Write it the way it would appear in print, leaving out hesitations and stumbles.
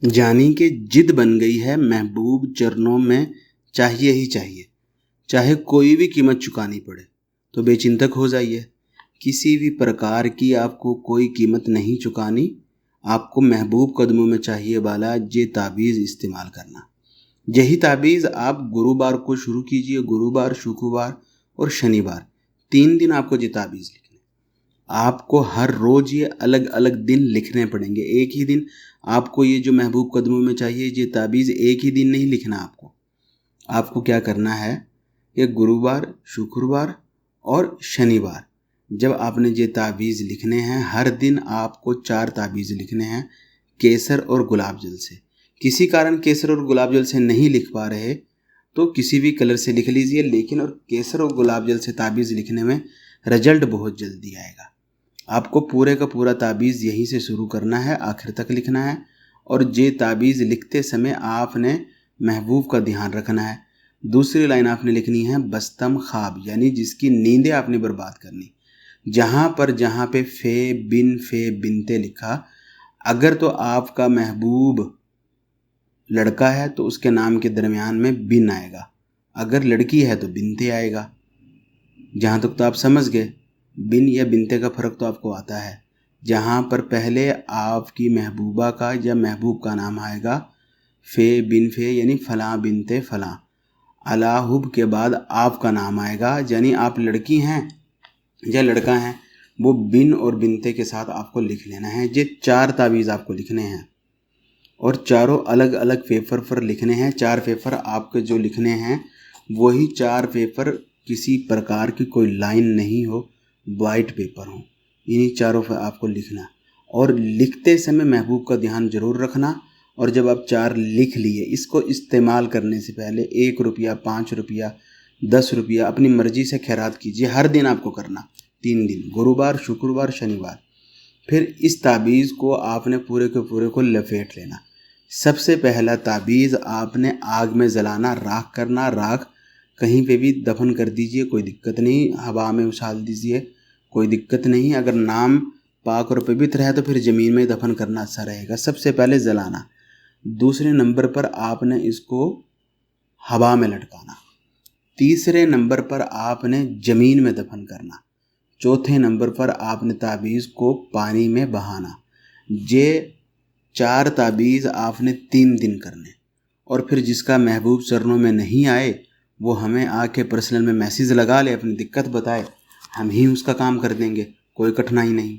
जानी के जिद बन गई है महबूब चरणों में चाहिए ही चाहिए, चाहे कोई भी कीमत चुकानी पड़े। तो बेचिंतक हो जाइए, किसी भी प्रकार की आपको कोई कीमत नहीं चुकानी। आपको महबूब कदमों में चाहिए वाला ये ताबीज़ इस्तेमाल करना। यही ताबीज़ आप गुरुवार को शुरू कीजिए। गुरुवार, शुक्रवार और शनिवार 3 दिन आपको ये ताबीज़ लिखने। आपको हर रोज़ ये अलग अलग दिन लिखने पड़ेंगे। एक ही दिन आपको ये जो महबूब कदमों में चाहिए ये ताबीज़ एक ही दिन नहीं लिखना। आपको क्या करना है, ये गुरुवार, शुक्रवार और शनिवार जब आपने ये ताबीज़ लिखने हैं, हर दिन आपको 4 ताबीज़ लिखने हैं केसर और गुलाब जल से। किसी कारण केसर और गुलाब जल से नहीं लिख पा रहे तो किसी भी कलर से लिख लीजिए, लेकिन और केसर और गुलाब जल से ताबीज़ लिखने में रिजल्ट बहुत जल्दी आएगा। आपको पूरे का पूरा ताबीज़ यहीं से शुरू करना है, आखिर तक लिखना है। और ये ताबीज़ लिखते समय आपने महबूब का ध्यान रखना है। दूसरी लाइन आपने लिखनी है बस्तम ख्वाब, यानी जिसकी नींदें आपने बर्बाद करनी। जहाँ पे फे बिनते लिखा, अगर तो आपका महबूब लड़का है तो उसके नाम के दरमियान में बिन आएगा, अगर लड़की है तो बिनते आएगा। जहाँ तक तो आप समझ गए, बिन या बिनते का फ़र्क तो आपको आता है। जहाँ पर पहले आपकी महबूबा का या महबूब का नाम आएगा फे बिन फे, यानी फ़लाँ बिनते फ़लाँ। अलाहुब के बाद आपका नाम आएगा, यानी आप लड़की हैं या लड़का हैं, वो बिन और बिनते के साथ आपको लिख लेना है। ये 4 ताबीज़ आपको लिखने हैं और चारों अलग अलग पेपर पर लिखने हैं। 4 पेपर आपके जो लिखने हैं वही 4 पेपर किसी प्रकार की कोई लाइन नहीं हो, वाइट पेपर हो। इन्हीं चारों पर आपको लिखना और लिखते समय महबूब का ध्यान जरूर रखना। और जब आप 4 लिख लिए, इसको इस्तेमाल करने से पहले 1 रुपया, 5 रुपया, 10 रुपया अपनी मर्जी से खैरात कीजिए। हर दिन आपको करना, 3 दिन, गुरुवार, शुक्रवार, शनिवार। फिर इस ताबीज़ को आपने पूरे के पूरे को लपेट लेना। सबसे पहला ताबीज़ आपने आग में जलाना, राख करना। राख कहीं पे भी दफन कर दीजिए, कोई दिक्कत नहीं। हवा में उछाल दीजिए, कोई दिक्कत नहीं। अगर नाम पाक और पवित्र है तो फिर ज़मीन में दफन करना अच्छा रहेगा। सबसे पहले जलाना। दूसरे नंबर पर आपने इसको हवा में लटकाना। तीसरे नंबर पर आपने ज़मीन में दफन करना। चौथे नंबर पर आपने ताबीज़ को पानी में बहाना। ये 4 ताबीज़ आपने 3 दिन करने। और फिर जिसका महबूब चरणों में नहीं आए वो हमें आके पर्सनल में मैसेज लगा ले, अपनी दिक्कत बताए, हम ही उसका काम कर देंगे, कोई कठिनाई नहीं।